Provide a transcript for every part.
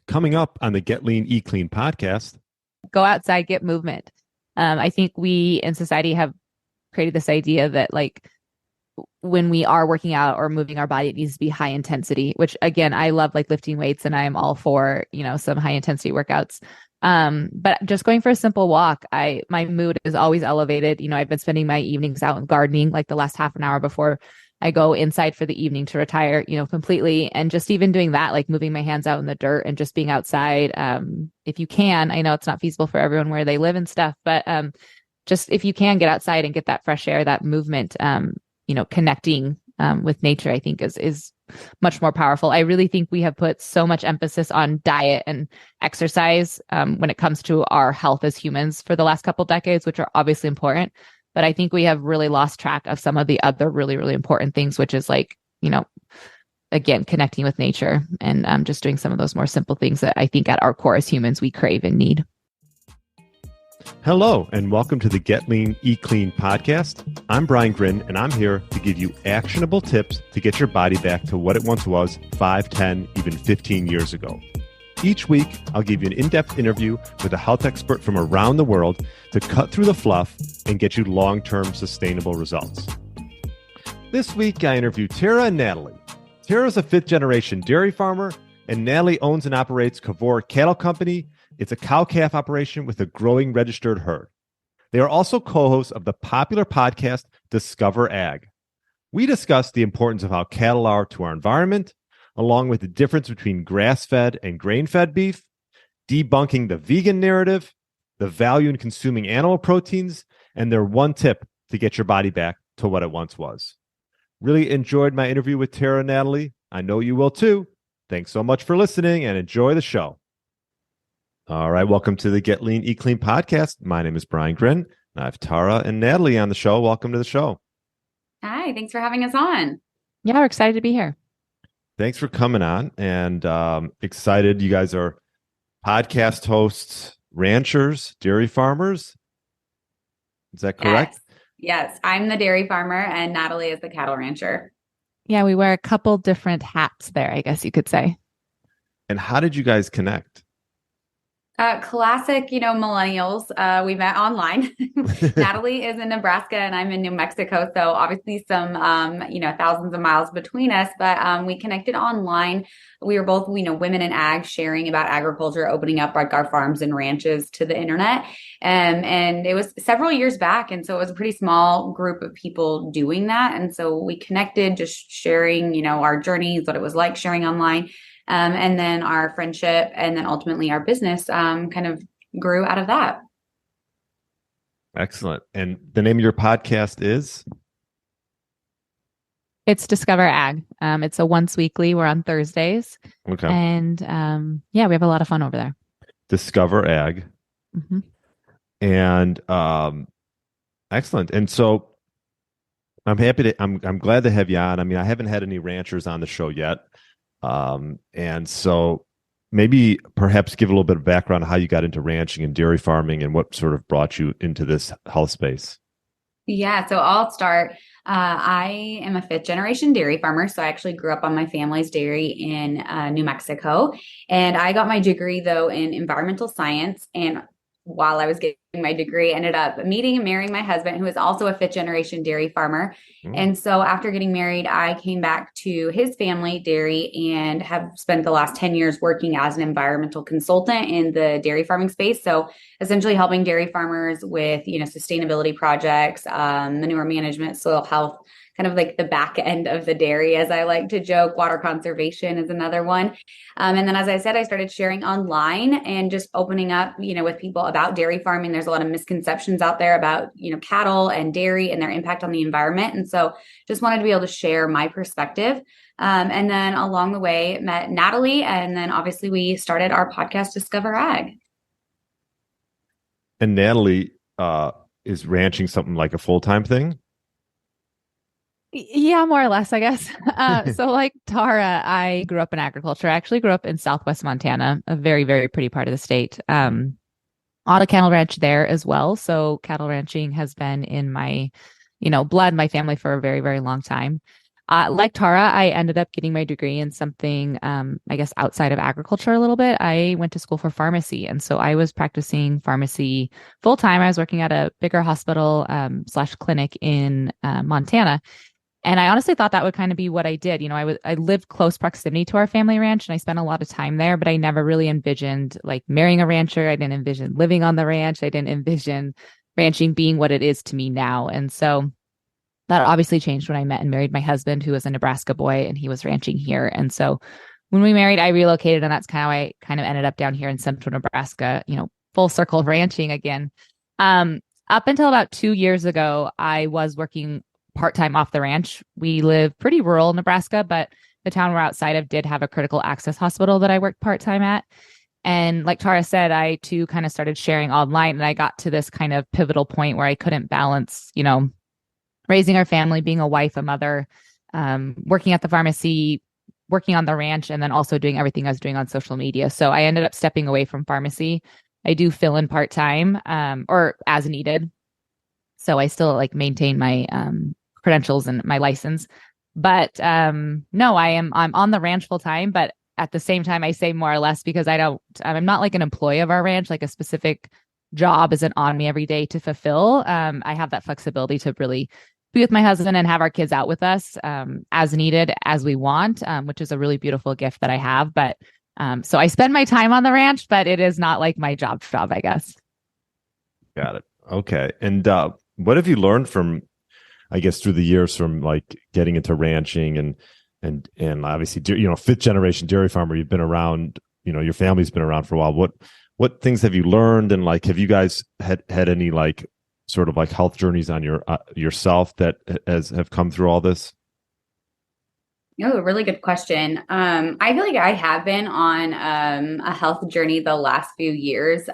Coming up on the Get Lean, Eat Clean podcast. Go outside, get movement. I think we in society have created this idea that like when we are working out or moving our body, it needs to be high intensity, which again, I love like lifting weights and I am all for, some high intensity workouts. But just going for a simple walk, my mood is always elevated. I've been spending my evenings out gardening like the last half an hour before I go inside for the evening to retire, completely. And just even doing that, like moving my hands out in the dirt and just being outside. If you can, I know it's not feasible for everyone where they live and stuff, but just if you can get outside and get that fresh air, that movement, connecting with nature, I think is much more powerful. I really think we have put so much emphasis on diet and exercise when it comes to our health as humans for the last couple decades, which are obviously important. But I think we have really lost track of some of the other really, really important things, which is like, again, connecting with nature and just doing some of those more simple things that I think at our core as humans, we crave and need. Hello, and welcome to the Get Lean, Eat Clean podcast. I'm Brian Grin, and I'm here to give you actionable tips to get your body back to what it once was 5, 10, even 15 years ago. Each week, I'll give you an in-depth interview with a health expert from around the world to cut through the fluff and get you long-term sustainable results. This week, I interview Tara and Natalie. Tara is a fifth-generation dairy farmer, and Natalie owns and operates Cavor Cattle Company. It's a cow-calf operation with a growing registered herd. They are also co-hosts of the popular podcast, Discover Ag. We discuss the importance of how cattle are to our environment, along with the difference between grass-fed and grain-fed beef, debunking the vegan narrative, the value in consuming animal proteins, and their one tip to get your body back to what it once was. Really enjoyed my interview with Tara and Natalie. I know you will too. Thanks so much for listening and enjoy the show. All right, welcome to the Get Lean, Eat Clean podcast. My name is Brian Grin. I have Tara and Natalie on the show. Welcome to the show. Hi, thanks for having us on. Yeah, we're excited to be here. Thanks for coming on, and excited. You guys are podcast hosts, ranchers, dairy farmers. Is that correct? Yes, I'm the dairy farmer, and Natalie is the cattle rancher. Yeah, we wear a couple different hats there, I guess you could say. And how did you guys connect? Classic, millennials. We met online. Natalie is in Nebraska and I'm in New Mexico. So obviously some, thousands of miles between us, but we connected online. We were both, women in ag, sharing about agriculture, opening up like our farms and ranches to the internet. And it was several years back. And so it was a pretty small group of people doing that. And so we connected, just sharing, our journeys, what it was like sharing online. And then our friendship and then ultimately our business kind of grew out of that. Excellent. And the name of your podcast is? It's Discover Ag. It's a once weekly. We're on Thursdays. Okay. And we have a lot of fun over there. Discover Ag. Mm-hmm. And excellent. And so I'm glad to have you on. I mean, I haven't had any ranchers on the show yet. And so maybe perhaps give a little bit of background on how you got into ranching and dairy farming and what sort of brought you into this health space. Yeah, so I'll start. I am a fifth generation dairy farmer. So I actually grew up on my family's dairy in New Mexico. And I got my degree, though, in environmental science. And while I was getting my degree, I ended up meeting and marrying my husband, who is also a fifth generation dairy farmer. And so after getting married, I came back to his family dairy and have spent the last 10 years working as an environmental consultant in the dairy farming space. So essentially helping dairy farmers with, sustainability projects, manure management, soil health, kind of like the back end of the dairy, as I like to joke. Water conservation is another one. And then, as I said, I started sharing online and just opening up, with people about dairy farming. There's a lot of misconceptions out there about, cattle and dairy and their impact on the environment. And so just wanted to be able to share my perspective. And then along the way, met Natalie. And then obviously we started our podcast, Discover Ag. And Natalie is ranching something like a full-time thing? Yeah, more or less, I guess. So like Tara, I grew up in agriculture. I actually grew up in Southwest Montana, a very, very pretty part of the state. Auto cattle ranch there as well. So cattle ranching has been in my, blood, my family for a very, very long time. Like Tara, I ended up getting my degree in something, I guess, outside of agriculture a little bit. I went to school for pharmacy. And so I was practicing pharmacy full time. I was working at a bigger hospital slash clinic in Montana. And I honestly thought that would kind of be what I did. I lived close proximity to our family ranch and I spent a lot of time there, but I never really envisioned like marrying a rancher. I didn't envision living on the ranch. I didn't envision ranching being what it is to me now. And so that obviously changed when I met and married my husband, who was a Nebraska boy, and he was ranching here. And so when we married, I relocated, and that's how I kind of ended up down here in central Nebraska, full circle of ranching again. Up until about 2 years ago, I was working part-time off the ranch. We live pretty rural Nebraska, but the town we're outside of did have a critical access hospital that I worked part-time at. And like Tara said, I too kind of started sharing online, and I got to this kind of pivotal point where I couldn't balance, raising our family, being a wife, a mother, working at the pharmacy, working on the ranch, and then also doing everything I was doing on social media. So I ended up stepping away from pharmacy. I do fill in part-time or as needed. So I still like maintain my credentials and my license. But no, I'm on the ranch full time, but at the same time, I say more or less because I'm not like an employee of our ranch, like a specific job isn't on me every day to fulfill. I have that flexibility to really be with my husband and have our kids out with us as needed, as we want, which is a really beautiful gift that I have. But so I spend my time on the ranch, but it is not like my job, I guess. Got it. Okay. And what have you learned from, I guess, through the years from like getting into ranching and obviously, fifth generation dairy farmer, you've been around, your family's been around for a while. What things have you learned? And like, have you guys had any like sort of like health journeys on yourself that have come through all this? A really good question. I feel like I have been on a health journey the last few years.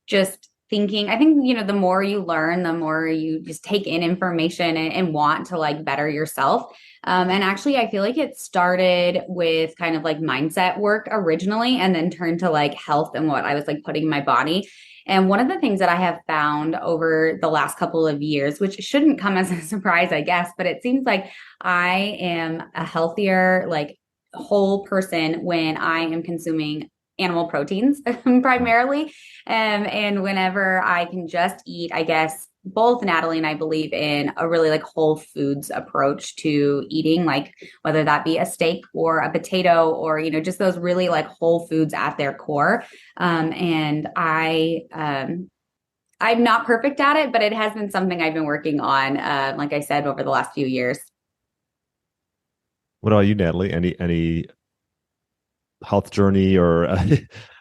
Just thinking, I think, the more you learn, the more you just take in information and want to like better yourself. And actually, I feel like it started with kind of like mindset work originally, and then turned to like health and what I was like putting in my body. And one of the things that I have found over the last couple of years, which shouldn't come as a surprise, I guess, but it seems like I am a healthier, like whole person when I am consuming animal proteins primarily. And whenever I can just eat, I guess both Natalie and I believe in a really like whole foods approach to eating, like whether that be a steak or a potato or, just those really like whole foods at their core. And I'm not perfect at it, but it has been something I've been working on, like I said, over the last few years. What about you, Natalie? Any health journey or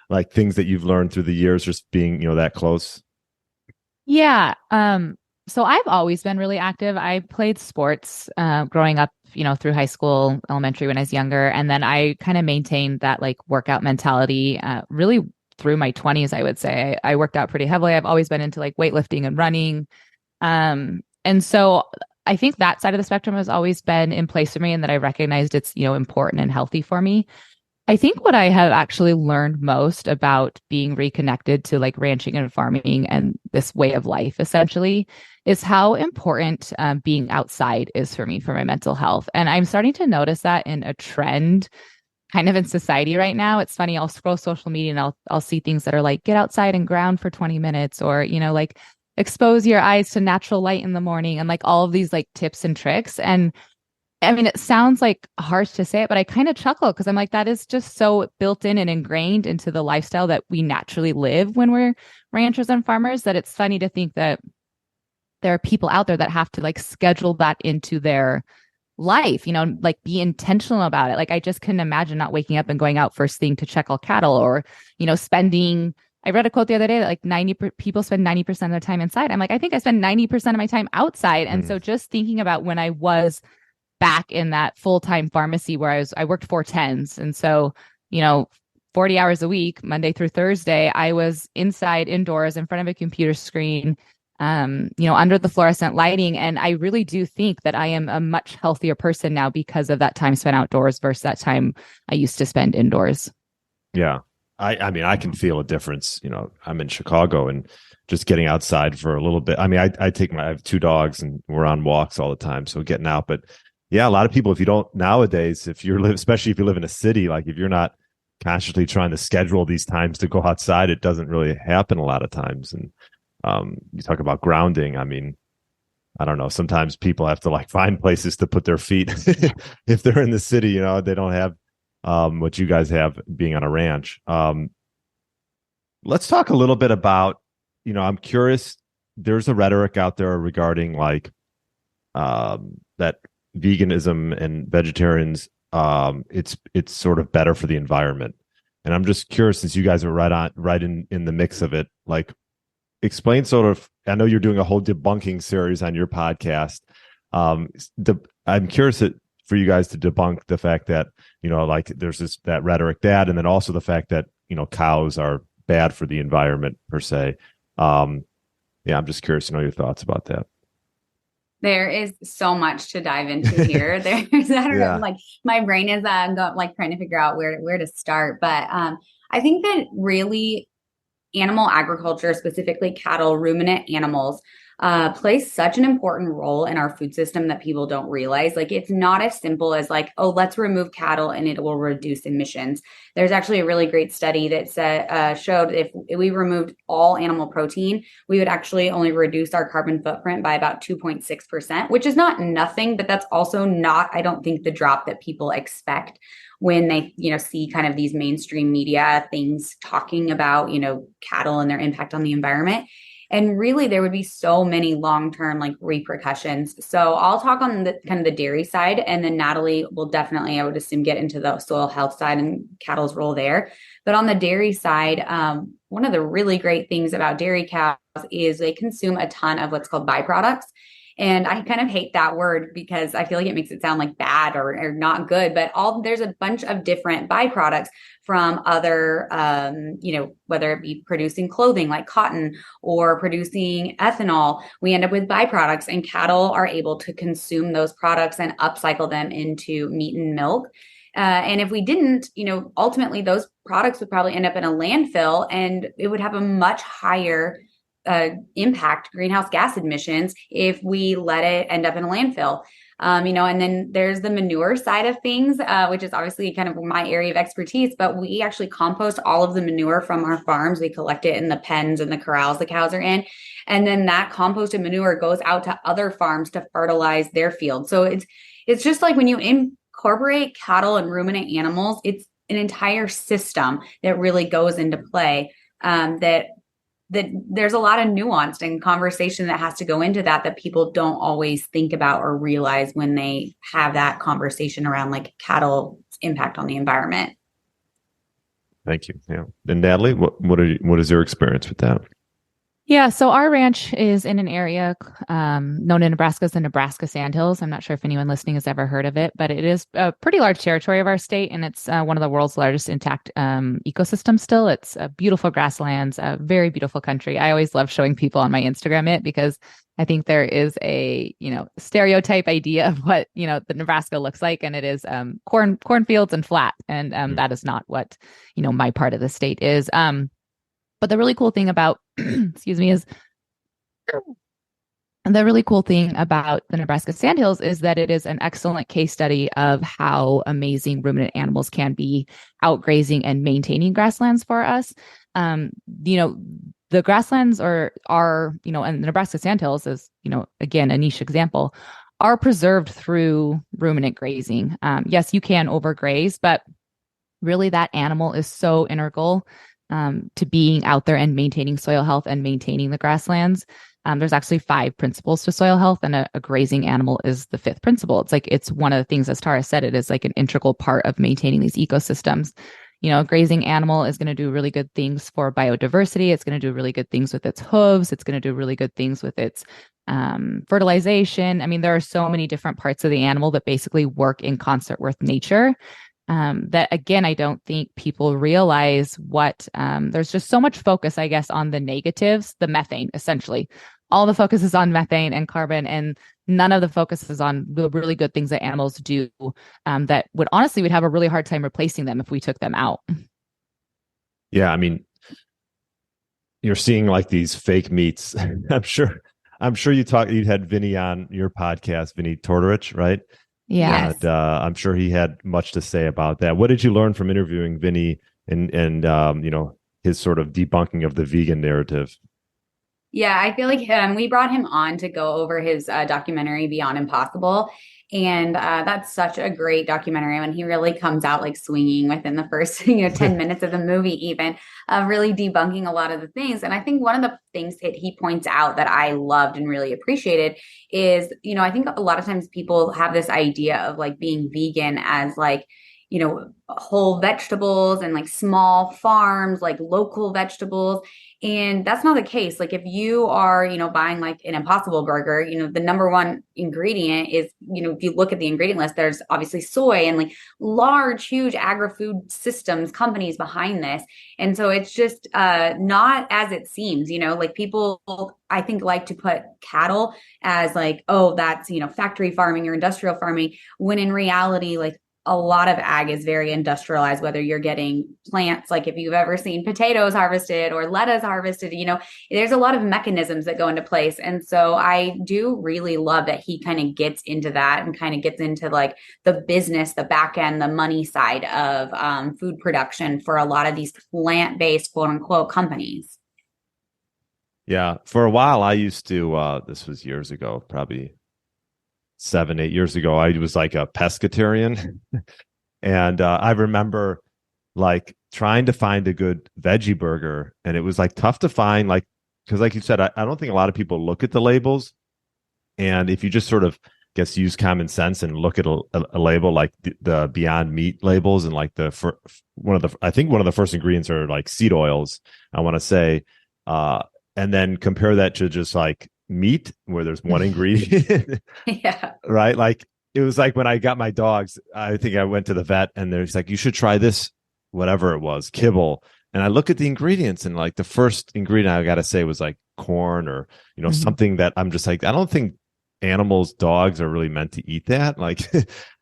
like things that you've learned through the years, just being, that close? Yeah. So I've always been really active. I played sports growing up, through high school, elementary when I was younger. And then I kind of maintained that like workout mentality really through my 20s, I would say. I worked out pretty heavily. I've always been into like weightlifting and running. And so I think that side of the spectrum has always been in place for me, and that I recognized it's, important and healthy for me. I think what I have actually learned most about being reconnected to like ranching and farming and this way of life essentially is how important being outside is for me, for my mental health. And I'm starting to notice that in a trend kind of in society right now. It's funny, I'll scroll social media and I'll see things that are like, get outside and ground for 20 minutes or, like expose your eyes to natural light in the morning, and like all of these like tips and tricks. And I mean, it sounds like harsh to say it, but I kind of chuckle because I'm like, that is just so built in and ingrained into the lifestyle that we naturally live when we're ranchers and farmers, that it's funny to think that there are people out there that have to like schedule that into their life, like be intentional about it. Like I just couldn't imagine not waking up and going out first thing to check all cattle, or, I read a quote the other day that like people spend 90% of their time inside. I'm like, I think I spend 90% of my time outside. And so just thinking about when I was back in that full-time pharmacy where I worked 4/10s. And so, 40 hours a week, Monday through Thursday, I was inside, indoors, in front of a computer screen, under the fluorescent lighting. And I really do think that I am a much healthier person now because of that time spent outdoors versus that time I used to spend indoors. Yeah. I mean, I can feel a difference. I'm in Chicago, and just getting outside for a little bit. I mean, I have 2 dogs and we're on walks all the time. So getting out, but Yeah, a lot of people, if you don't nowadays, if you're especially if you live in a city, like if you're not consciously trying to schedule these times to go outside, it doesn't really happen a lot of times. And you talk about grounding. I mean, I don't know. Sometimes people have to like find places to put their feet if they're in the city. You know, they don't have what you guys have being on a ranch. Let's talk a little bit about. I'm curious. There's a rhetoric out there regarding like that veganism and vegetarians. It's sort of better for the environment, and I'm just curious since you guys are right in the mix of it. Like, explain sort of. I know you're doing a whole debunking series on your podcast. I'm curious for you guys to debunk the fact that like there's that rhetoric and then also the fact that cows are bad for the environment per se. Yeah, I'm just curious to know your thoughts about that. There is so much to dive into here. There's, I don't know, like my brain is like trying to figure out where to start. But I think that really animal agriculture, specifically cattle, ruminant animals, plays such an important role in our food system that people don't realize. Like it's not as simple as like, oh, let's remove cattle and it will reduce emissions. There's actually a really great study that showed if we removed all animal protein, we would actually only reduce our carbon footprint by about 2.6%, which is not nothing, but that's also not, I don't think, the drop that people expect when they, see kind of these mainstream media things talking about, cattle and their impact on the environment. And really, there would be so many long-term like repercussions. So I'll talk on the kind of the dairy side, and then Natalie will definitely, I would assume, get into the soil health side and cattle's role there. But on the dairy side, one of the really great things about dairy cows is they consume a ton of what's called byproducts. And I kind of hate that word because I feel like it makes it sound like bad or not good, but there's a bunch of different byproducts from other, whether it be producing clothing like cotton or producing ethanol. We end up with byproducts, and cattle are able to consume those products and upcycle them into meat and milk. And if we didn't, ultimately those products would probably end up in a landfill, and it would have a much higher impact greenhouse gas emissions if we let it end up in a landfill. And then there's the manure side of things, which is obviously kind of my area of expertise, but we actually compost all of the manure from our farms. We collect it in the pens and the corrals the cows are in. And then that composted manure goes out to other farms to fertilize their fields. So it's just like when you incorporate cattle and ruminant animals, it's an entire system that really goes into play, that there's a lot of nuance and conversation that has to go into that people don't always think about or realize when they have that conversation around like cattle's impact on the environment. Thank you. Yeah. And Natalie, what is your experience with that? Yeah, so our ranch is in an area known in Nebraska as the Nebraska Sandhills. I'm not sure if anyone listening has ever heard of it, but it is a pretty large territory of our state, and it's one of the world's largest intact ecosystems still. It's beautiful grasslands, a very beautiful country. I always love showing people on my Instagram it because I think there is a, stereotype idea of what, the Nebraska looks like, and it is cornfields and flat, and that is not what, my part of the state is. But the really cool thing about, is the really cool thing about the Nebraska Sandhills is that it is an excellent case study of how amazing ruminant animals can be out grazing and maintaining grasslands for us. The grasslands are, and the Nebraska Sandhills is, again, a niche example, are preserved through ruminant grazing. Yes, you can overgraze, but really that animal is so integral to being out there and maintaining soil health and maintaining the grasslands. There's actually 5 principles to soil health, and a grazing animal is the 5th principle. It's one of the things, as Tara said, it is like an integral part of maintaining these ecosystems. A grazing animal is going to do really good things for biodiversity. It's going to do really good things with its hooves. It's going to do really good things with its fertilization. I mean, there are so many different parts of the animal that basically work in concert with nature. That again, I don't think people realize what, there's just so much focus, I guess, on the negatives, the methane, essentially. All the focus is on methane and carbon, and none of the focus is on the really good things that animals do, that we'd have a really hard time replacing them if we took them out. Yeah. I mean, you're seeing like these fake meats. I'm sure you had Vinny on your podcast, Vinny Tortorich, right? Yeah. Yes. And I'm sure he had much to say about that. What did you learn from interviewing Vinny and his sort of debunking of the vegan narrative? Yeah, I feel like we brought him on to go over his documentary Beyond Impossible. And that's such a great documentary when he really comes out like swinging within the first 10 minutes of the movie, even really debunking a lot of the things. And I think one of the things that he points out that I loved and really appreciated is, I think a lot of times people have this idea of like being vegan as like, whole vegetables and like small farms, like local vegetables. And that's not the case. Like if you are, buying like an Impossible Burger, the number one ingredient is, if you look at the ingredient list, there's obviously soy and like large, huge agri-food systems, companies behind this. And so it's just not as it seems, like people, I think, like to put cattle as like, oh, that's, factory farming or industrial farming, when in reality, like a lot of ag is very industrialized, whether you're getting plants, like if you've ever seen potatoes harvested or lettuce harvested, there's a lot of mechanisms that go into place. And so I do really love that he kind of gets into that and kind of gets into like the business, the back end, the money side of food production for a lot of these plant-based, quote unquote, companies. Yeah, for a while I used to. This was years ago, probably 7, 8 years ago. I was like a pescatarian, and I remember like trying to find a good veggie burger, and it was like tough to find, like because like you said, I don't think a lot of people look at the labels, and if you just sort of use common sense and look at a label like the Beyond Meat labels, and like I think one of the first ingredients are like seed oils, I want to say, and then compare that to just like meat where there's one ingredient. Yeah. Right, like it was like when I got my dogs, I think I went to the vet and there's like, you should try this, whatever it was, kibble, and I look at the ingredients and like the first ingredient I gotta say was like corn or something that I'm just like, I don't think dogs are really meant to eat that, like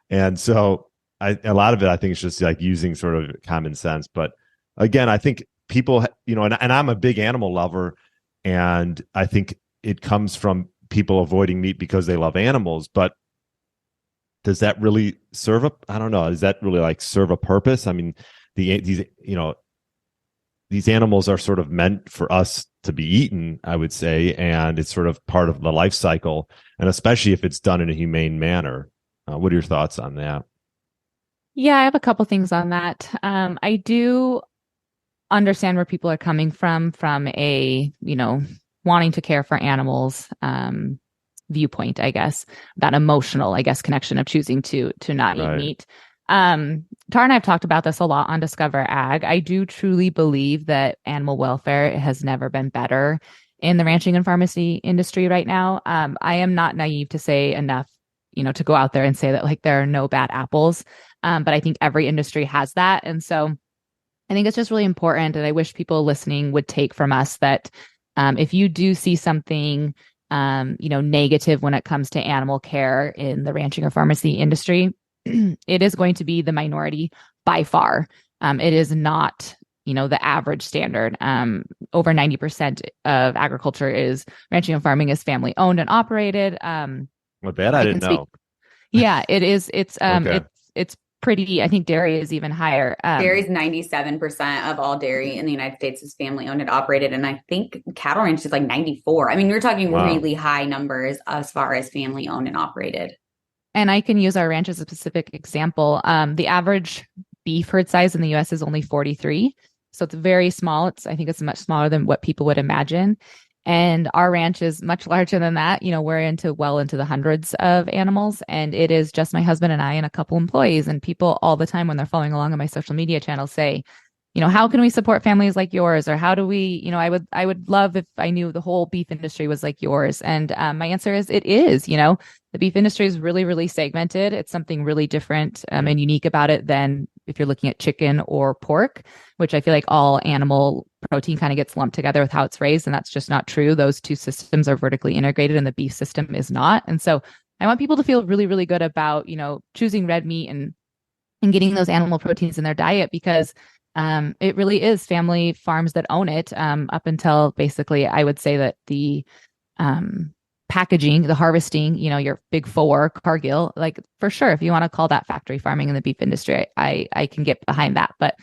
and so a lot of it I think is just like using sort of common sense. But again, I think people, and I'm a big animal lover, and I think it comes from people avoiding meat because they love animals. But does that really serve I don't know, does that really like serve a purpose? I mean, these animals are sort of meant for us to be eaten, I would say, and it's sort of part of the life cycle, and especially if it's done in a humane manner. What are your thoughts on that? Yeah, I have a couple things on that. I do understand where people are coming from a, wanting to care for animals viewpoint, I guess, that emotional, I guess, connection of choosing to not eat meat. Tara and I have talked about this a lot on Discover Ag. I do truly believe that animal welfare has never been better in the ranching and pharmacy industry right now. I am not naive to say enough, to go out there and say that like there are no bad apples. But I think every industry has that. And so I think it's just really important. And I wish people listening would take from us that if you do see something, negative when it comes to animal care in the ranching or pharmacy industry, it is going to be the minority by far. It is not, the average standard. Over 90% of agriculture is ranching and farming is family owned and operated. What bad? I didn't know. Yeah, it is. It's Okay. it's pretty. I think dairy is even higher. Dairy is 97% of all dairy in the United States is family owned and operated. And I think cattle ranch is like 94. I mean, you're talking really high numbers as far as family owned and operated. And I can use our ranch as a specific example. The average beef herd size in the US is only 43. So it's very small. I think it's much smaller than what people would imagine. And our ranch is much larger than that. We're well into the hundreds of animals, and it is just my husband and I and a couple employees. And people all the time when they're following along on my social media channels say, how can we support families like yours? Or how do we, I would love if I knew the whole beef industry was like yours. And my answer is it is. The beef industry is really, really segmented. It's something really different and unique about it than if you're looking at chicken or pork, which I feel like all animal protein kind of gets lumped together with how it's raised. And that's just not true. Those two systems are vertically integrated and the beef system is not. And so I want people to feel really, really good about, choosing red meat and getting those animal proteins in their diet, because it really is family farms that own it up until basically, I would say that the packaging, the harvesting, your big four, Cargill, like for sure, if you want to call that factory farming in the beef industry, I can get behind that. But,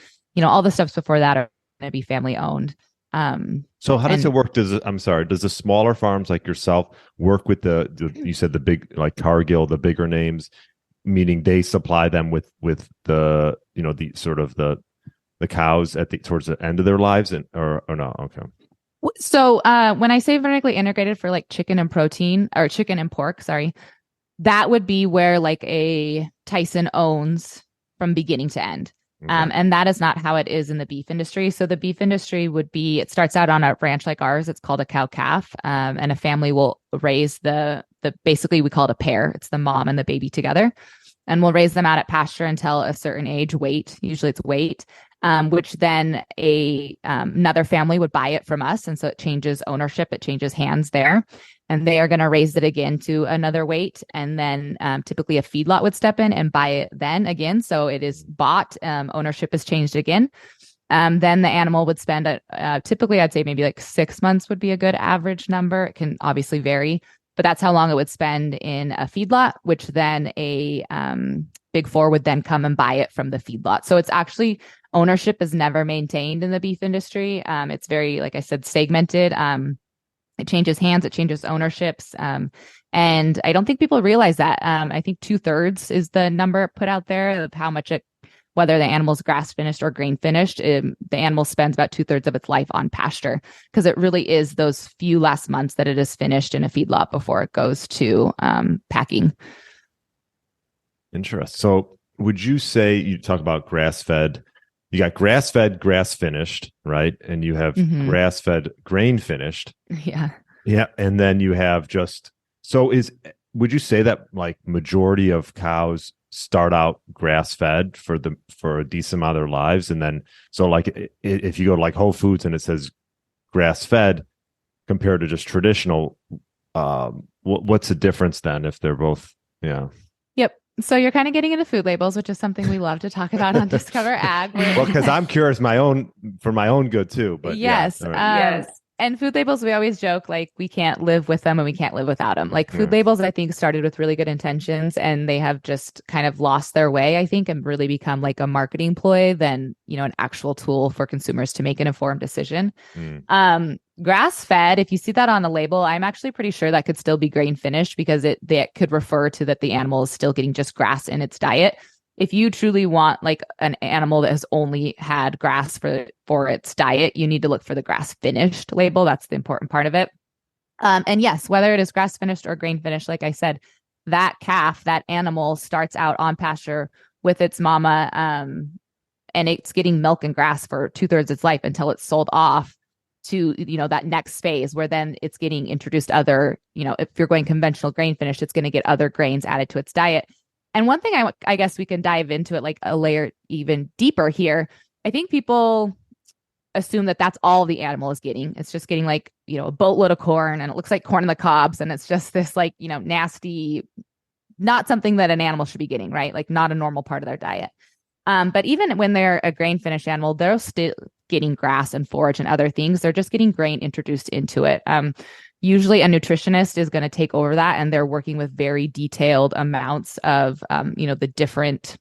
all the steps before that are going to be family owned. So how does it work? Does the smaller farms like yourself work with you said the big, like Cargill, the bigger names, meaning they supply them with the, the sort of the cows towards the end of their lives or no? Okay. So when I say vertically integrated for like chicken and pork, sorry, that would be where like a Tyson owns from beginning to end. Okay. And that is not how it is in the beef industry. So the beef industry it starts out on a ranch like ours. It's called a cow calf. And a family will raise basically we call it a pair. It's the mom and the baby together. And we'll raise them out at pasture until a certain age, weight. Usually it's weight. Which then another family would buy it from us. And so it changes ownership, it changes hands there. And they are going to raise it again to another weight. And then typically a feedlot would step in and buy it then again. So it is bought, ownership is changed again. Then the animal would spend, typically I'd say maybe like 6 months would be a good average number. It can obviously vary, but that's how long it would spend in a feedlot, which then a big four would then come and buy it from the feedlot. So it's actually ownership is never maintained in the beef industry. It's very, like I said, segmented. It changes hands, it changes ownerships. And I don't think people realize that. I think 2/3 is the number put out there of how much whether the animal's grass finished or grain finished, the animal spends about 2/3 of its life on pasture because it really is those few last months that it is finished in a feedlot before it goes to packing. Interesting. So would you say, you talk about grass-fed, you got grass-fed, grass-finished, right? And you have grass-fed, grain-finished. Yeah. Yeah. And then you have would you say that like majority of cows start out grass-fed for a decent amount of their lives? And then, so like if you go to like Whole Foods and it says grass-fed compared to just traditional, what's the difference then if they're both, yeah. Yep. So you're kind of getting into food labels, which is something we love to talk about on Discover Ag. Well, because I'm curious for my own good too. But yes, yeah, right. Yes. And food labels, we always joke like we can't live with them and we can't live without them. Like food labels, I think started with really good intentions and they have just kind of lost their way, I think, and really become like a marketing ploy than, an actual tool for consumers to make an informed decision. Grass fed, if you see that on a label, I'm actually pretty sure that could still be grain finished because that could refer to that the animal is still getting just grass in its diet. If you truly want like an animal that has only had grass for its diet, you need to look for the grass finished label. That's the important part of it. And yes, whether it is grass finished or grain finished, like I said, that calf, that animal starts out on pasture with its mama, and it's getting milk and grass for 2/3 its life until it's sold off to, that next phase where then it's getting introduced other, if you're going conventional grain finished, it's going to get other grains added to its diet. And one thing I guess we can dive into it like a layer even deeper here. I think people assume that that's all the animal is getting. It's just getting like, a boatload of corn and it looks like corn on the cobs. And it's just this like, nasty, not something that an animal should be getting, right? Like not a normal part of their diet. But even when they're a grain finished animal, they're still getting grass and forage and other things. They're just getting grain introduced into it. Usually a nutritionist is going to take over that and they're working with very detailed amounts of, the different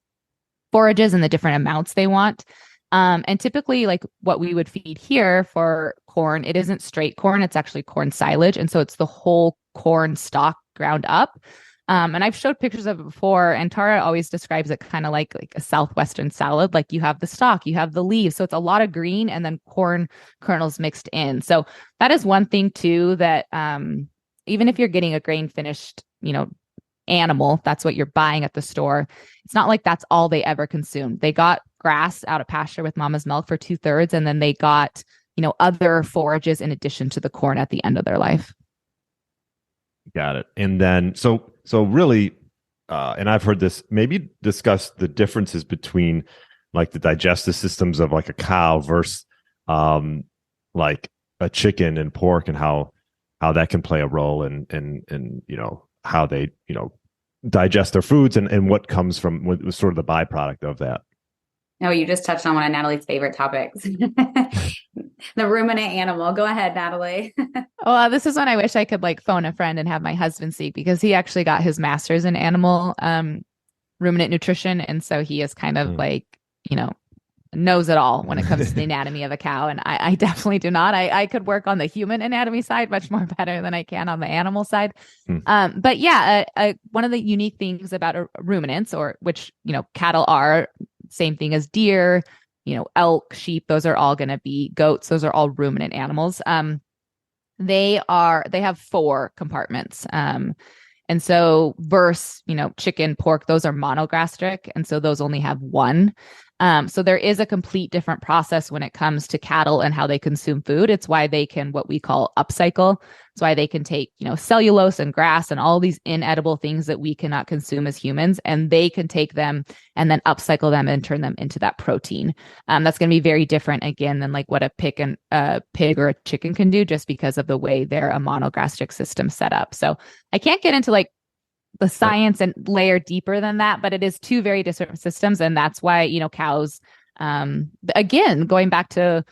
forages and the different amounts they want. And typically like what we would feed here for corn, it isn't straight corn, it's actually corn silage. And so it's the whole corn stalk ground up. And I've showed pictures of it before, and Tara always describes it kind of like a Southwestern salad. Like you have the stalk, you have the leaves. So it's a lot of green and then corn kernels mixed in. So that is one thing too, that even if you're getting a grain finished, animal, that's what you're buying at the store. It's not like that's all they ever consumed. They got grass out of pasture with mama's milk for 2/3, and then they got, other forages in addition to the corn at the end of their life. Got it. And then, so really, and I've heard this, maybe discuss the differences between like the digestive systems of like a cow versus like a chicken and pork, and how that can play a role in how they, digest their foods and what comes from what sort of the byproduct of that. No, you just touched on one of Natalie's favorite topics. The ruminant animal. Go ahead, Natalie. Well, this is when I wish I could like phone a friend and have my husband speak, because he actually got his master's in animal ruminant nutrition. And so he is kind of like, you know, knows it all when it comes to the anatomy of a cow. And I definitely do not. I could work on the human anatomy side much more better than I can on the animal side. But yeah, one of the unique things about ruminants, or which, you know, cattle are, same thing as deer, you know, elk, sheep, those are all going to be goats. Those are all ruminant animals. They have 4 compartments. And so versus, you know, chicken, pork, those are monogastric. And so those only have 1. So there is a complete different process when it comes to cattle and how they consume food. It's why they can, what we call upcycle. It's why they can take, you know, cellulose and grass and all these inedible things that we cannot consume as humans, and they can take them and then upcycle them and turn them into that protein. That's going to be very different again than like what a pig or a chicken can do, just because of the way they're a monogastric system set up. So I can't get into like the science and layer deeper than that, but it is 2 very different systems. And that's why, you know, cows, again, going back to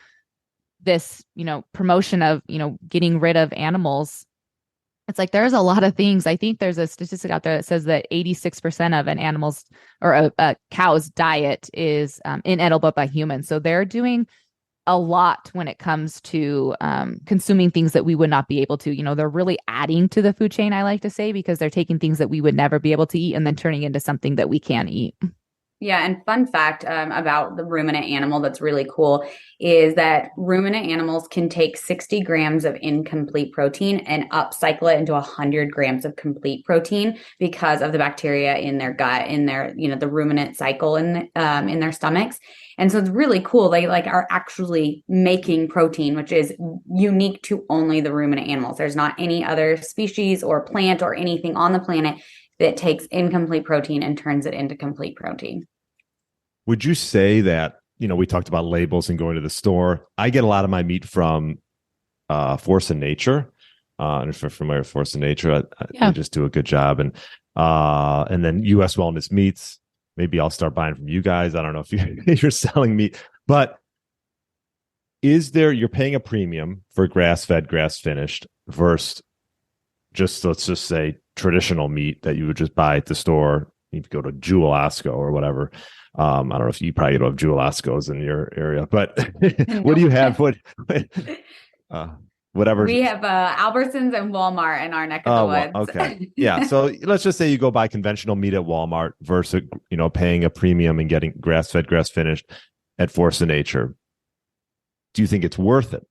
this, you know, promotion of, you know, getting rid of animals, it's like, there's a lot of things. I think there's a statistic out there that says that 86% of an animal's or a cow's diet is inedible by humans. So they're doing a lot when it comes to consuming things that we would not be able to. You know, they're really adding to the food chain, I like to say, because they're taking things that we would never be able to eat and then turning into something that we can eat. Yeah. And fun fact about the ruminant animal that's really cool is that ruminant animals can take 60 grams of incomplete protein and upcycle it into 100 grams of complete protein because of the bacteria in their gut, in their, you know, the ruminant cycle in their stomachs. And so it's really cool. They like are actually making protein, which is unique to only the ruminant animals. There's not any other species or plant or anything on the planet that takes incomplete protein and turns it into complete protein. Would you say that, you know, we talked about labels and going to the store. I get a lot of my meat from Force of Nature. And if you're familiar with Force of Nature, they just do a good job. And then US Wellness Meats. Maybe I'll start buying from you guys. I don't know if you're selling meat, but you're paying a premium for grass-fed, grass-finished versus let's just say traditional meat that you would just buy at the store. You could go to Jewel Osco or whatever. I don't know if you probably don't have Jewel Oscos in your area, but what do you have? Whatever. We have Albertsons and Walmart in our neck of the woods. Okay. Yeah. So let's just say you go buy conventional meat at Walmart versus, you know, paying a premium and getting grass-fed, grass-finished at Force of Nature. Do you think it's worth it?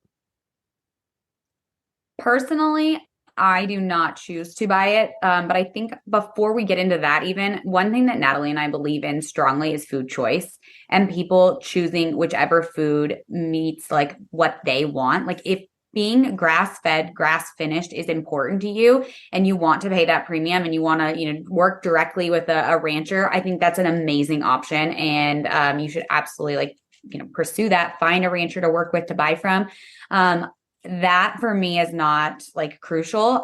Personally, I do not choose to buy it. But I think before we get into that, even one thing that Natalie and I believe in strongly is food choice and people choosing whichever food meets like what they want. Like if being grass-fed, grass-finished is important to you and you want to pay that premium and you want to, you know, work directly with a rancher, I think that's an amazing option. And you should absolutely like, you know, pursue that, find a rancher to work with, to buy from. That for me is not like crucial.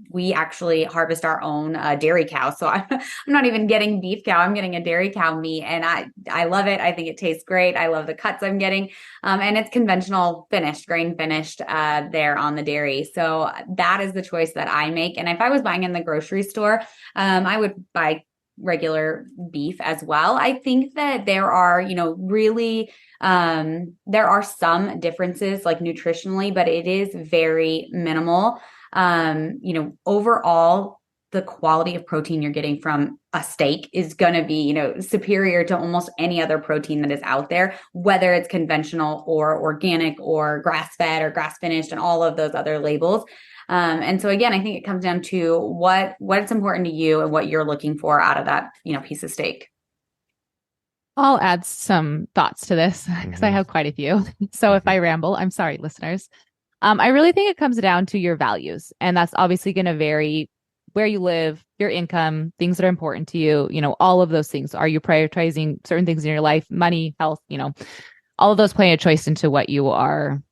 We actually harvest our own dairy cow. So I'm not even getting beef cow. I'm getting a dairy cow meat and I love it. I think it tastes great. I love the cuts I'm getting. And it's conventional finished, grain finished there on the dairy. So that is the choice that I make. And if I was buying in the grocery store, I would buy regular beef as well. I think that there are, you know, really, there are some differences like nutritionally, but it is very minimal. You know, overall, the quality of protein you're getting from a steak is going to be, you know, superior to almost any other protein that is out there, whether it's conventional or organic or grass-fed or grass-finished and all of those other labels. And so again, I think it comes down to what's important to you and what you're looking for out of that, you know, piece of steak. I'll add some thoughts to this because I have quite a few. So if I ramble, I'm sorry, listeners. I really think it comes down to your values, and that's obviously going to vary where you live, your income, things that are important to you, you know, all of those things. Are you prioritizing certain things in your life, money, health, you know, all of those play a choice into what you are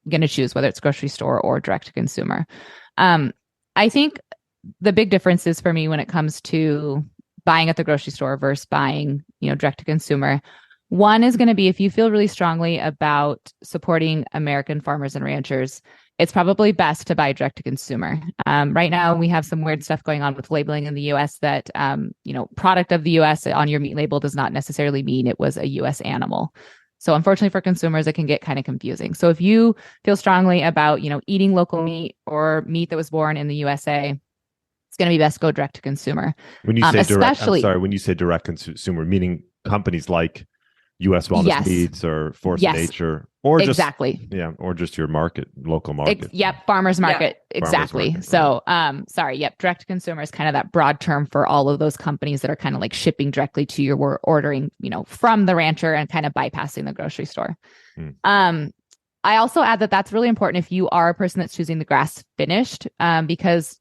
going to choose, whether it's grocery store or direct to consumer. I think the big difference is for me when it comes to buying at the grocery store versus buying, you know, direct to consumer. One is going to be if you feel really strongly about supporting American farmers and ranchers, it's probably best to buy direct to consumer. Right now, we have some weird stuff going on with labeling in the US that, product of the US on your meat label does not necessarily mean it was a US animal. So unfortunately for consumers, it can get kind of confusing. So if you feel strongly about, eating local meat or meat that was born in the USA, it's going to be best to go direct to consumer. When you say direct, I'm especially, sorry, when you say direct consumer, meaning companies like U.S. Wellness yes, Meats or Force yes, of Nature, or exactly. or just your market, local market. Farmers market, Yep. exactly. Farmers market, So, direct to consumer is kind of that broad term for all of those companies that are kind of like shipping directly to you. We're ordering, from the rancher and kind of bypassing the grocery store. I also add that that's really important if you are a person that's choosing the grass finished, because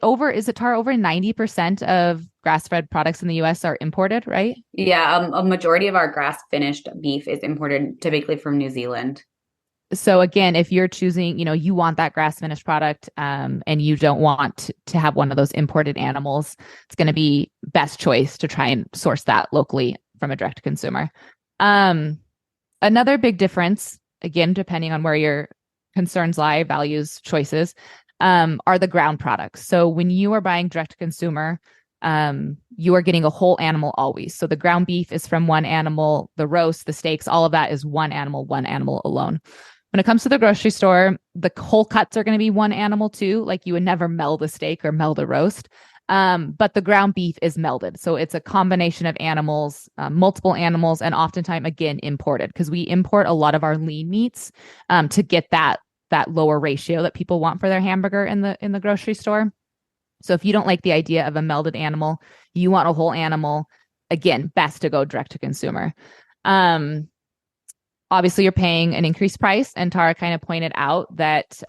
over 90% of grass-fed products in the US are imported, right? Yeah, a majority of our grass-finished beef is imported typically from New Zealand. So again, if you're choosing, you want that grass-finished product, and you don't want to have one of those imported animals, it's going to be best choice to try and source that locally from a direct-to-consumer. Another big difference, again, depending on where your concerns lie, values, choices, are the ground products. So when you are buying direct to consumer, you are getting a whole animal always. So the ground beef is from one animal, the roast, the steaks, all of that is one animal alone. When it comes to the grocery store, the whole cuts are going to be one animal too. Like you would never meld a steak or meld a roast. But the ground beef is melded. So it's a combination of animals, multiple animals, and oftentimes, again, imported, because we import a lot of our lean meats to get that lower ratio that people want for their hamburger in the grocery store. So if you don't like the idea of a melded animal, you want a whole animal, again, best to go direct to consumer. Obviously, you're paying an increased price, and Tara kind of pointed out that,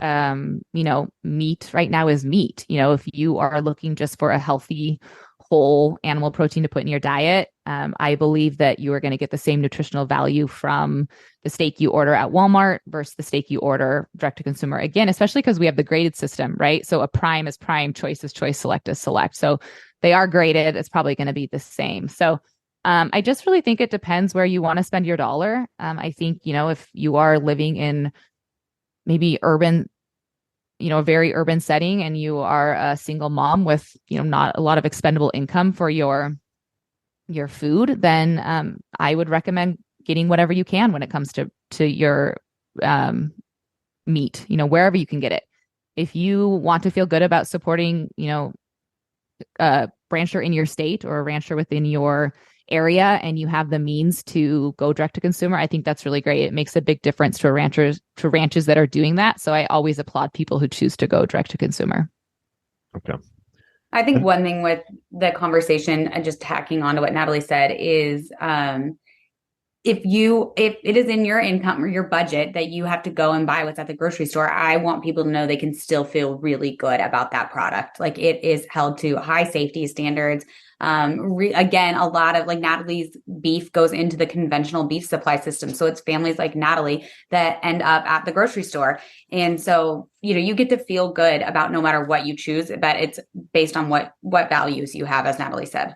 meat right now is meat. If you are looking just for a healthy, whole animal protein to put in your diet, I believe that you are going to get the same nutritional value from the steak you order at Walmart versus the steak you order direct to consumer. Again, especially because we have the graded system, right? So a prime is prime, choice is choice, select is select. So they are graded. It's probably going to be the same. So I just really think it depends where you want to spend your dollar. I think, if you are living in maybe urban, a very urban setting, and you are a single mom with, not a lot of expendable income for your food, then I would recommend getting whatever you can when it comes to your meat, wherever you can get it. If you want to feel good about supporting, a rancher in your state or a rancher within your area, and you have the means to go direct to consumer, I think that's really great. It makes a big difference to ranches that are doing that. So I always applaud people who choose to go direct to consumer. Okay. I think one thing with the conversation, and just tacking on to what Natalie said, is if it is in your income or your budget that you have to go and buy what's at the grocery store, I want people to know they can still feel really good about that product. Like it is held to high safety standards. Again, a lot of like Natalie's beef goes into the conventional beef supply system. So it's families like Natalie that end up at the grocery store. And so, you get to feel good about no matter what you choose, but it's based on what values you have, as Natalie said.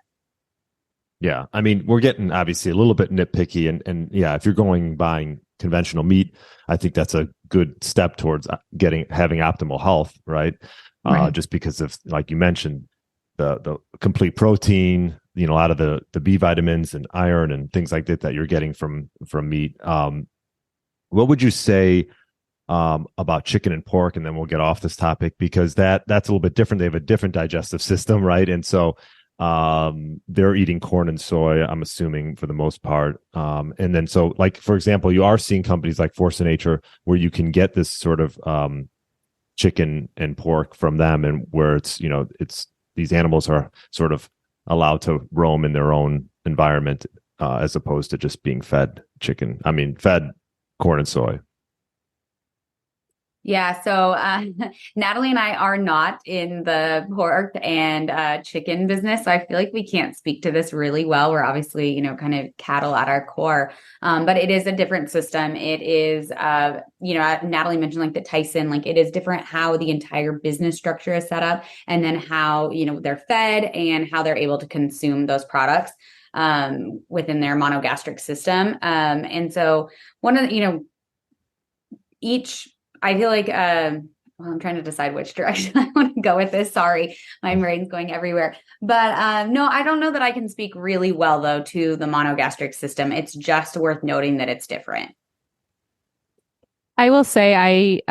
Yeah. I mean, we're getting obviously a little bit nitpicky, and yeah, if you're buying conventional meat, I think that's a good step towards having optimal health, right? Right. Just because of, like you mentioned, the complete protein, a lot of the B vitamins and iron and things like that you're getting from meat. What would you say about chicken and pork? And then we'll get off this topic, because that's a little bit different. They have a different digestive system, right? And so they're eating corn and soy, I'm assuming, for the most part. And then so, like, for example, you are seeing companies like Force of Nature where you can get this sort of chicken and pork from them, and where it's these animals are sort of allowed to roam in their own environment, as opposed to just being fed fed corn and soy. Yeah, so Natalie and I are not in the pork and chicken business, so I feel like we can't speak to this really well. We're obviously, kind of cattle at our core, but it is a different system. It is, Natalie mentioned like the Tyson, like it is different how the entire business structure is set up, and then how, they're fed and how they're able to consume those products. within their monogastric system. And so one of the, I feel like, well, I'm trying to decide which direction I want to go with this. Sorry, my brain's going everywhere. But no, I don't know that I can speak really well, though, to the monogastric system. It's just worth noting that it's different. I will say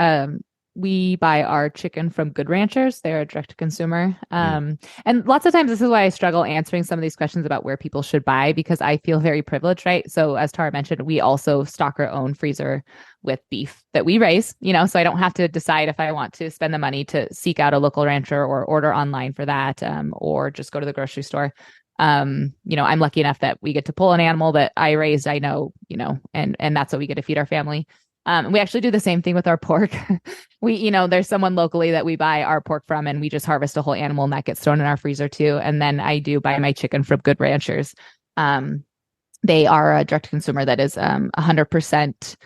we buy our chicken from Good Ranchers. They're a direct to consumer. And lots of times this is why I struggle answering some of these questions about where people should buy, because I feel very privileged, right? So as Tara mentioned, we also stock our own freezer with beef that we raise, so I don't have to decide if I want to spend the money to seek out a local rancher or order online for that, or just go to the grocery store. I'm lucky enough that we get to pull an animal that I raised, I know, and that's what we get to feed our family. We actually do the same thing with our pork. There's someone locally that we buy our pork from, and we just harvest a whole animal and that gets thrown in our freezer too. And then I do buy my chicken from Good Ranchers. They are a direct consumer that is 100%,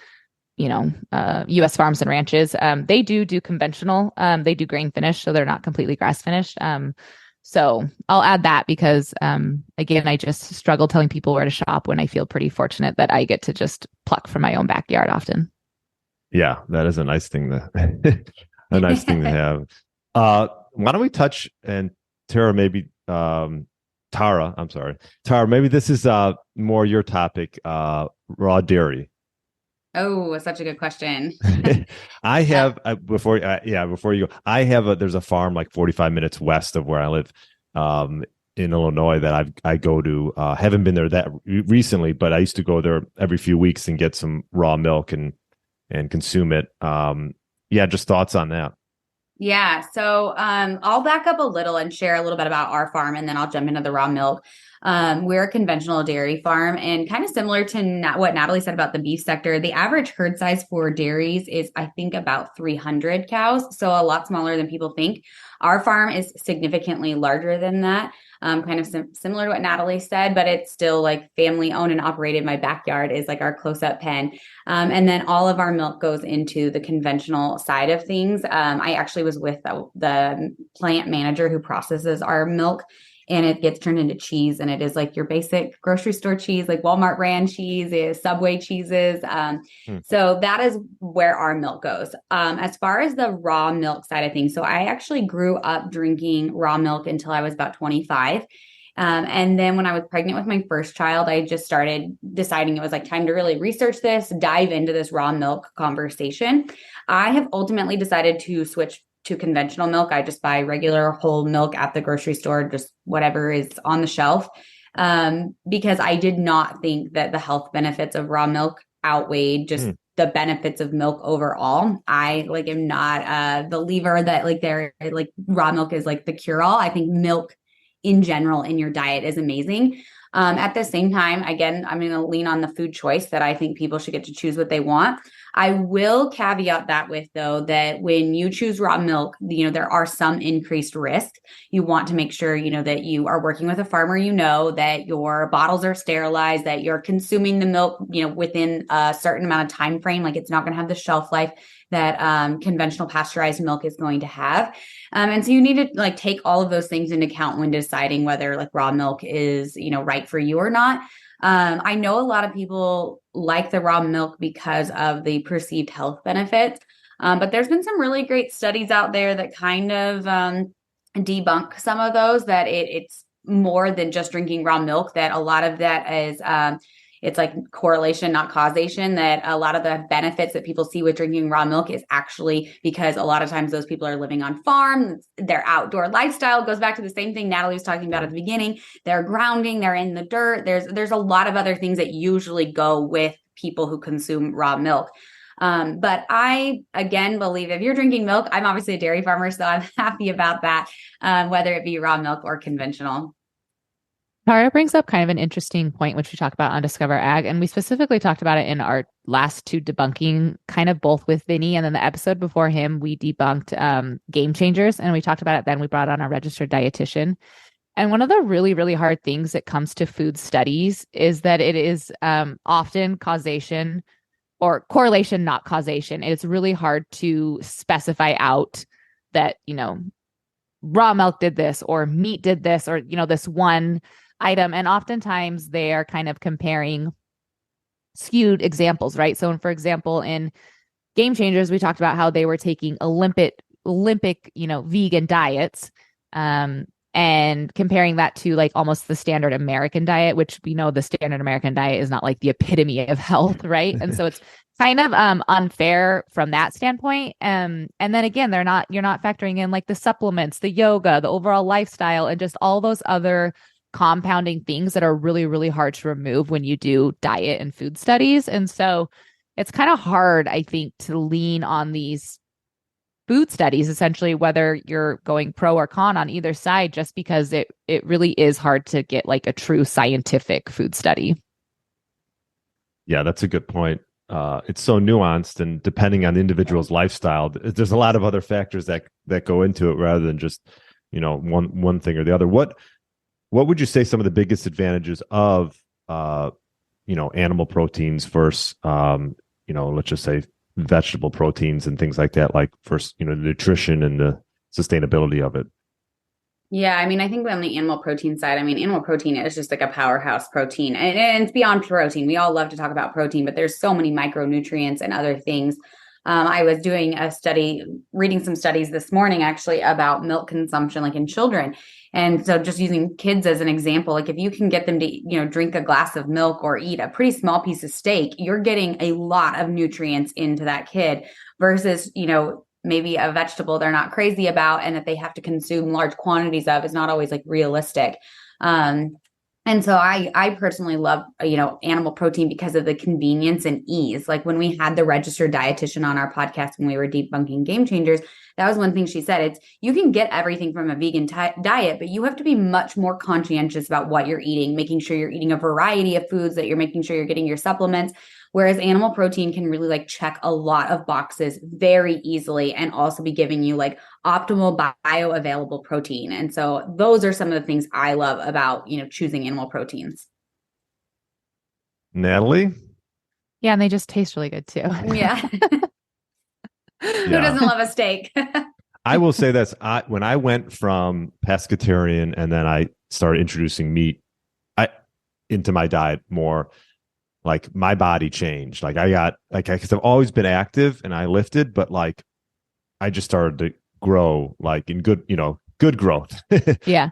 U.S. farms and ranches. They do conventional. They do grain finish, so they're not completely grass finished. So I'll add that because, again, I just struggle telling people where to shop when I feel pretty fortunate that I get to just pluck from my own backyard often. Yeah, that is a nice thing to have. Why don't we touch, and Tara, maybe Tara, maybe this is more your topic, raw dairy. Oh, such a good question. I have before you go, there's a farm like 45 minutes west of where I live, in Illinois that I go to. Haven't been there that recently, but I used to go there every few weeks and get some raw milk and consume it. Just thoughts on that. Yeah. So I'll back up a little and share a little bit about our farm, and then I'll jump into the raw milk. We're a conventional dairy farm, and kind of similar to what Natalie said about the beef sector, the average herd size for dairies is, I think, about 300 cows. So a lot smaller than people think. Our farm is significantly larger than that. Kind of similar to what Natalie said, but it's still like family owned and operated. My backyard is like our close-up pen. And then all of our milk goes into the conventional side of things. I actually was with the plant manager who processes our milk, and it gets turned into cheese, and it is like your basic grocery store cheese, like Walmart brand cheese, is Subway cheeses. So that is where our milk goes. As far as the raw milk side of things, so I actually grew up drinking raw milk until I was about 25. And then when I was pregnant with my first child, I just started deciding it was like time to really research this, dive into this raw milk conversation. I have ultimately decided to switch to conventional milk. I just buy regular whole milk at the grocery store, just whatever is on the shelf, because I did not think that the health benefits of raw milk outweighed just the benefits of milk overall. I am not a believer that raw milk is like the cure all. I think milk in general in your diet is amazing. At the same time, again, I'm going to lean on the food choice that I think people should get to choose what they want. I will caveat that with, though, that when you choose raw milk, there are some increased risk. You want to make sure, that you are working with a farmer, that your bottles are sterilized, that you're consuming the milk, within a certain amount of time frame. Like, it's not going to have the shelf life that conventional pasteurized milk is going to have. And so you need to take all of those things into account when deciding whether raw milk is, right for you or not. I know a lot of people like the raw milk because of the perceived health benefits. But there's been some really great studies out there that kind of debunk some of those, that it's more than just drinking raw milk, that a lot of that is it's like correlation, not causation, that a lot of the benefits that people see with drinking raw milk is actually because a lot of times those people are living on farms. Their outdoor lifestyle goes back to the same thing Natalie was talking about at the beginning. They're grounding, they're in the dirt. There's a lot of other things that usually go with people who consume raw milk. But I, again, believe if you're drinking milk, I'm obviously a dairy farmer, so I'm happy about that, whether it be raw milk or conventional. Tara brings up kind of an interesting point, which we talk about on Discover Ag. And we specifically talked about it in our last two debunking, kind of both with Vinny. And then the episode before him, we debunked Game Changers. And we talked about it then. We brought on our registered dietitian. And one of the really, really hard things that comes to food studies is that it is often causation or correlation, not causation. It's really hard to specify out that, raw milk did this or meat did this, or, this one item. And oftentimes they are kind of comparing skewed examples, right? So, for example, in Game Changers, we talked about how they were taking Olympic, vegan diets, and comparing that to like almost the standard American diet, which we know the standard American diet is not like the epitome of health, right? And so it's kind of unfair from that standpoint. And then again, you're not factoring in like the supplements, the yoga, the overall lifestyle, and just all those other compounding things that are really, really hard to remove when you do diet and food studies. And so it's kind of hard, I think, to lean on these food studies, essentially, whether you're going pro or con on either side, just because it really is hard to get like a true scientific food study. Yeah, that's a good point. It's so nuanced, and depending on the individual's lifestyle, there's a lot of other factors that go into it rather than just, one thing or the other. What would you say some of the biggest advantages of, animal proteins versus, let's just say vegetable proteins and things like that, like first, the nutrition and the sustainability of it? Yeah, I mean, I think on the animal protein side, animal protein is just like a powerhouse protein, and it's beyond protein. We all love to talk about protein, but there's so many micronutrients and other things. I was doing reading some studies this morning actually about milk consumption, like in children. And so just using kids as an example, like if you can get them to, drink a glass of milk or eat a pretty small piece of steak, you're getting a lot of nutrients into that kid versus, maybe a vegetable they're not crazy about and that they have to consume large quantities of is not always like realistic. And so I personally love, animal protein because of the convenience and ease. Like when we had the registered dietitian on our podcast, when we were debunking Game Changers, that was one thing she said. You can get everything from a vegan diet, but you have to be much more conscientious about what you're eating, making sure you're eating a variety of foods, that you're making sure you're getting your supplements. Whereas animal protein can really like check a lot of boxes very easily and also be giving you like optimal bioavailable protein. And so those are some of the things I love about, choosing animal proteins. Natalie? Yeah, and they just taste really good too. Yeah. Who doesn't love a steak? I will say this. When I went from pescatarian and then I started introducing meat into my diet more, like my body changed. Like because I've always been active and I lifted, but like I just started to grow like in good growth. Yeah.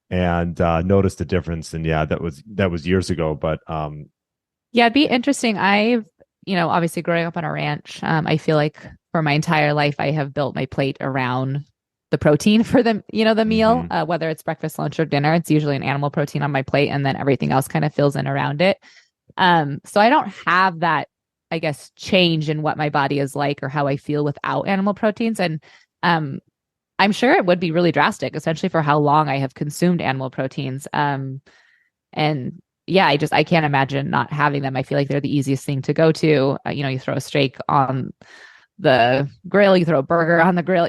And noticed the difference. And yeah, that was years ago. But yeah, it'd be interesting. I've, obviously growing up on a ranch, I feel like for my entire life, I have built my plate around the protein for the meal, whether it's breakfast, lunch, or dinner. It's usually an animal protein on my plate, and then everything else kind of fills in around it. So I don't have that, I guess, change in what my body is like or how I feel without animal proteins. And I'm sure it would be really drastic, essentially for how long I have consumed animal proteins. And yeah, I can't imagine not having them. I feel like they're the easiest thing to go to. You throw a steak on the grill, you throw a burger on the grill,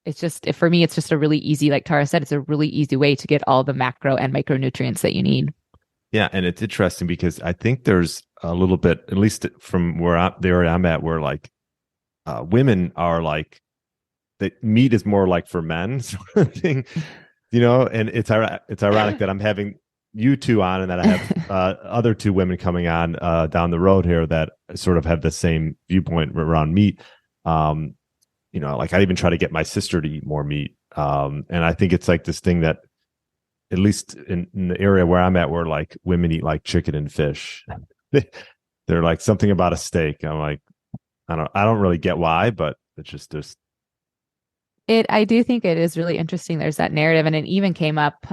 it's just, for me, it's just a really easy, like Tara said, it's a really easy way to get all the macro and micronutrients that you need. Yeah, and it's interesting because I think there's a little bit, at least from where I'm at, where like women are like, the meat is more like for men sort of thing, and it's ironic that I'm having you two on and that I have other two women coming on down the road here that sort of have the same viewpoint around meat. Like I even try to get my sister to eat more meat. And I think it's like this thing that, at least in the area where I'm at, where like women eat like chicken and fish. They're like something about a steak. I'm like, I don't really get why, but it's just I do think it is really interesting. There's that narrative, and it even came up.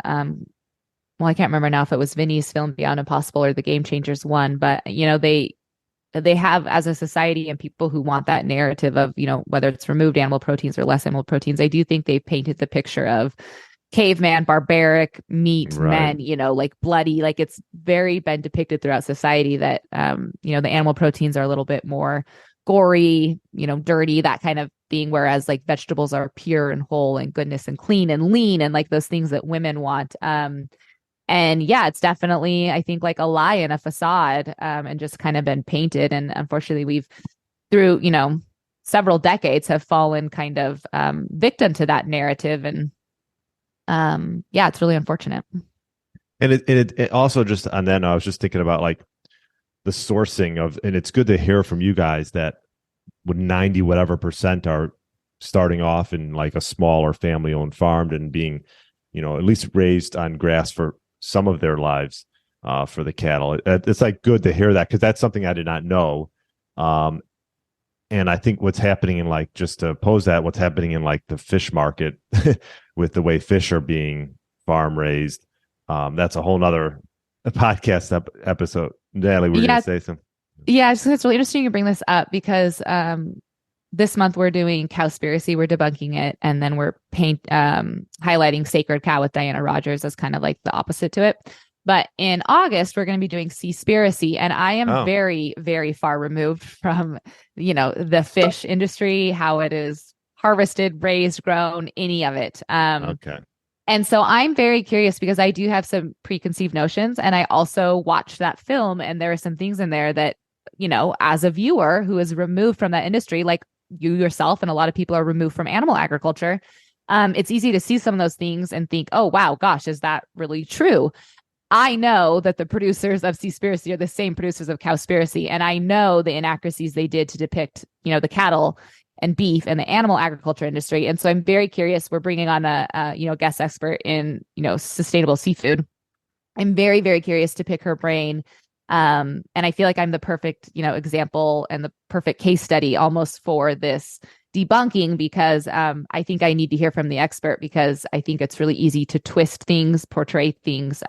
Well, I can't remember now if it was Vinny's film Beyond Impossible or the Game Changers one, but they have, as a society and people who want that narrative of, whether it's removed animal proteins or less animal proteins, I do think they've painted the picture of caveman, barbaric meat men, like bloody, like it's very been depicted throughout society that, the animal proteins are a little bit more gory, dirty, that kind of thing. Whereas like vegetables are pure and whole and goodness and clean and lean and like those things that women want. And yeah, it's definitely, I think, like a lie and a facade, and just kind of been painted. And unfortunately, we've through, several decades have fallen kind of victim to that narrative. And yeah, it's really unfortunate. And it also just, and then I was just thinking about like the sourcing of, and it's good to hear from you guys that with 90 whatever percent are starting off in like a smaller family owned farm and being, at least raised on grass for some of their lives for the cattle. It's like good to hear that because that's something I did not know. And I think what's happening in like, just to pose that, what's happening in like the fish market with the way fish are being farm raised, that's a whole nother podcast episode. Natalie, we're going to say something. Yeah, it's really interesting you bring this up because this month we're doing Cowspiracy, we're debunking it, and then we're highlighting Sacred Cow with Diana Rogers as kind of like the opposite to it. But in August, we're going to be doing Seaspiracy, and I am very, very far removed from, the fish industry, how it is harvested, raised, grown, any of it. Okay. And so I'm very curious because I do have some preconceived notions, and I also watched that film, and there are some things in there that, as a viewer who is removed from that industry, like you yourself and a lot of people are removed from animal agriculture, it's easy to see some of those things and think, oh, wow, gosh, is that really true? I know that the producers of Seaspiracy are the same producers of Cowspiracy, and I know the inaccuracies they did to depict, the cattle and beef and the animal agriculture industry. And so I'm very curious. We're bringing on a guest expert in, sustainable seafood. I'm very, very curious to pick her brain. And I feel like I'm the perfect, example and the perfect case study almost for this debunking because I think I need to hear from the expert because I think it's really easy to twist things, portray things.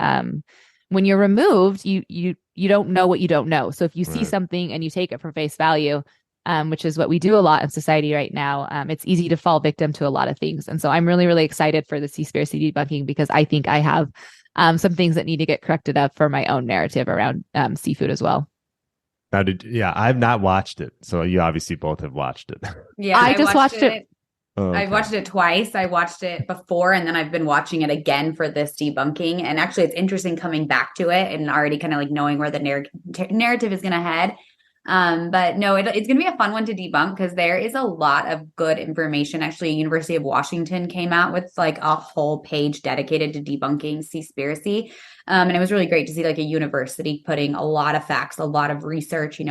When you're removed, you don't know what you don't know. So if you see something and you take it for face value, which is what we do a lot in society right now, it's easy to fall victim to a lot of things. And so I'm really, really excited for the Seaspiracy debunking because I think I have some things that need to get corrected up for my own narrative around seafood as well. Now, I've not watched it. So you obviously both have watched it. Yeah, I just watched it. Oh, okay. I've watched it twice. I watched it before, and then I've been watching it again for this debunking. And actually, it's interesting coming back to it and already kind of like knowing where the narrative is going to head. But no, it's going to be a fun one to debunk because there is a lot of good information. Actually, University of Washington came out with like a whole page dedicated to debunking Seaspiracy. And it was really great to see like a university putting a lot of facts, a lot of research,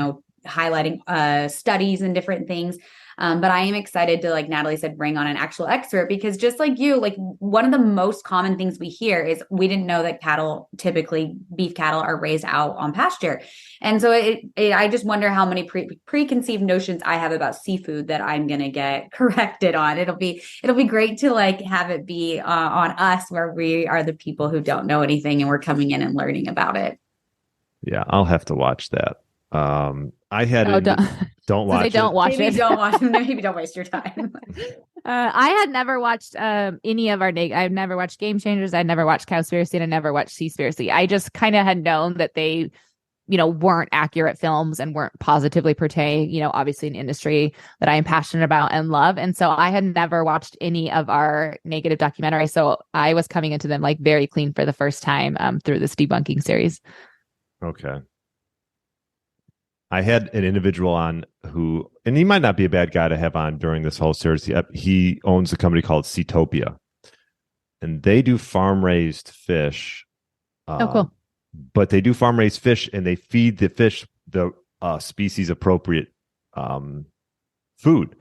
highlighting studies and different things. But I am excited to, like Natalie said, bring on an actual expert because just like you, like one of the most common things we hear is we didn't know that typically beef cattle are raised out on pasture. And so I just wonder how many preconceived notions I have about seafood that I'm going to get corrected on. It'll be great to like have it be on us where we are the people who don't know anything and we're coming in and learning about it. Yeah, I'll have to watch that. I had don't watch it. Don't watch it. Maybe don't watch it. Maybe don't waste your time. I had never watched any of our I've never watched Game Changers. I'd never watched Cowspiracy, and I never watched Seaspiracy. I just kind of had known that they, weren't accurate films and weren't positively portraying, obviously an industry that I am passionate about and love. And so I had never watched any of our negative documentaries. So I was coming into them like very clean for the first time through this debunking series. Okay. I had an individual on who, and he might not be a bad guy to have on during this whole series. He owns a company called Seatopia, and they do farm-raised fish. Cool. But they do farm-raised fish, and they feed the fish the species-appropriate food.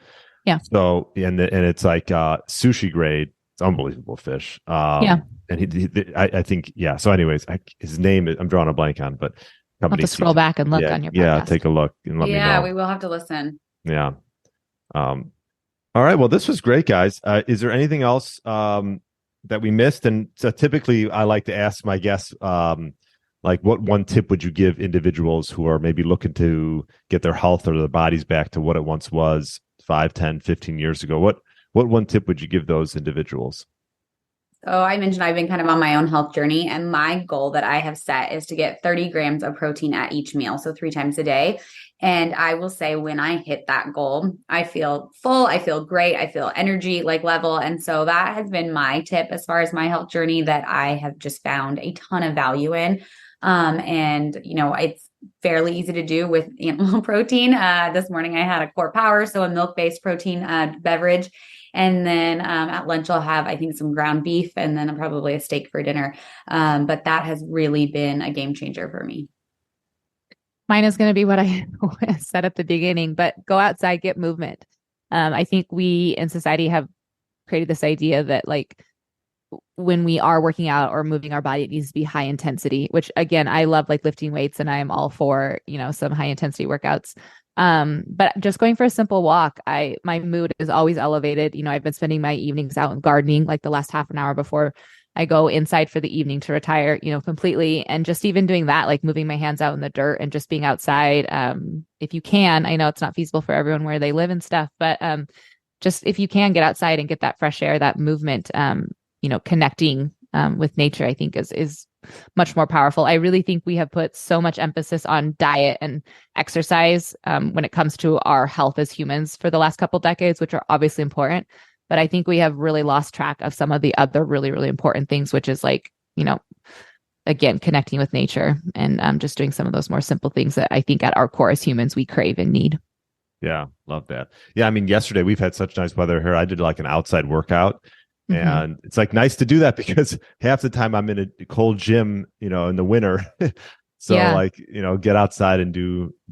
Yeah. So, and it's like sushi grade. It's unbelievable fish. Yeah. And I think, yeah. So anyways, his name, I'm drawing a blank on, but I'll have to scroll back and look on your podcast. Yeah, take a look and let me know. Yeah, we will have to listen. Yeah. All right. Well, this was great, guys. Is there anything else that we missed? And so typically I like to ask my guests, like what one tip would you give individuals who are maybe looking to get their health or their bodies back to what it once was 5, 10, 15 years ago? What one tip would you give those individuals? So I mentioned I've been kind of on my own health journey, and my goal that I have set is to get 30 grams of protein at each meal. So 3 times a day. And I will say when I hit that goal, I feel full, I feel great, I feel energy like level. And so that has been my tip as far as my health journey that I have just found a ton of value in. And fairly easy to do with animal protein. This morning I had a Core Power, so a milk-based protein beverage. And then at lunch, I'll have, I think, some ground beef and then probably a steak for dinner. But that has really been a game changer for me. Mine is going to be what I said at the beginning, but go outside, get movement. I think we in society have created this idea that like when we are working out or moving our body, it needs to be high intensity, which again, I love like lifting weights and I'm all for, some high intensity workouts. But just going for a simple walk, my mood is always elevated. I've been spending my evenings out gardening like the last half an hour before I go inside for the evening to retire, completely. And just even doing that, like moving my hands out in the dirt and just being outside. If you can, I know it's not feasible for everyone where they live and stuff, but, just if you can get outside and get that fresh air, that movement, connecting, with nature, I think is much more powerful. I really think we have put so much emphasis on diet and exercise, when it comes to our health as humans for the last couple decades, which are obviously important. But I think we have really lost track of some of the other really, really important things, which is like, again, connecting with nature and just doing some of those more simple things that I think at our core as humans, we crave and need. Yeah, love that. Yeah, I mean, yesterday we've had such nice weather here. I did like an outside workout. And it's like nice to do that because half the time I'm in a cold gym, in the winter. So get outside and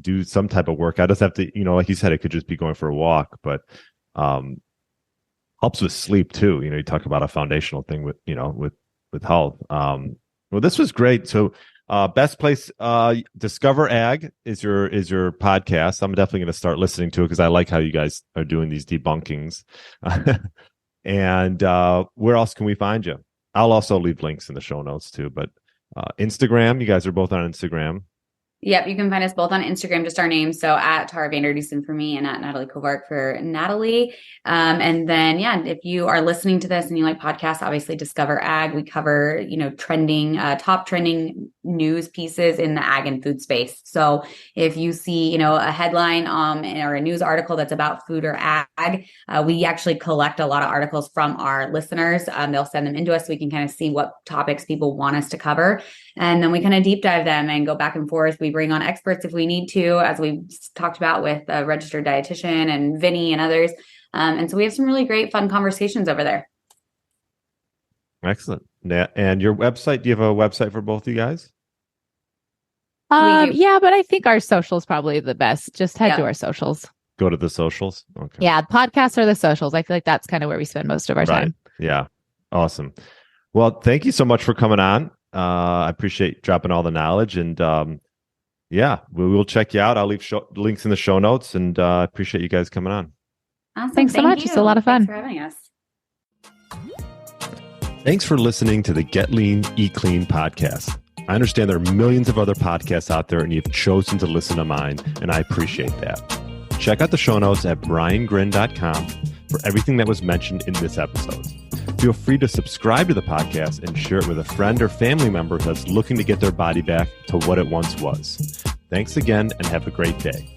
do some type of workout. It doesn't have to, like you said, it could just be going for a walk, but helps with sleep too. You talk about a foundational thing with health. Well, this was great. So best place, Discover Ag is your podcast. I'm definitely going to start listening to it because I like how you guys are doing these debunkings. And where else can we find you? I'll also leave links in the show notes too, but Instagram, you guys are both on Instagram. Yep, you can find us both on Instagram, just our names. So at Tara Vanderdusen for me and at Natalie Kovark for Natalie. And then, if you are listening to this and you like podcasts, obviously Discover Ag. We cover, top trending news pieces in the ag and food space. So if you see, a headline or a news article that's about food or ag, we actually collect a lot of articles from our listeners. They'll send them into us so we can kind of see what topics people want us to cover. And then we kind of deep dive them and go back and forth. We bring on experts if we need to, as we talked about with a registered dietitian and Vinny and others. And so we have some really great, fun conversations over there. Excellent. And your website, do you have a website for both of you guys? Yeah, but I think our social is probably the best. Just head to our socials. Go to the socials. Okay. Yeah, podcasts are the socials. I feel like that's kind of where we spend most of our time. Yeah. Awesome. Well, thank you so much for coming on. I appreciate dropping all the knowledge, and we will check you out. I'll leave links in the show notes, and appreciate you guys coming on. Awesome. Thanks so much. It's a lot of fun. Thanks for having us. Thanks for listening to the Get Lean, Eat Clean podcast. I understand there are millions of other podcasts out there, and you've chosen to listen to mine, and I appreciate that. Check out the show notes at briangrin.com for everything that was mentioned in this episode. Feel free to subscribe to the podcast and share it with a friend or family member that's looking to get their body back to what it once was. Thanks again, and have a great day.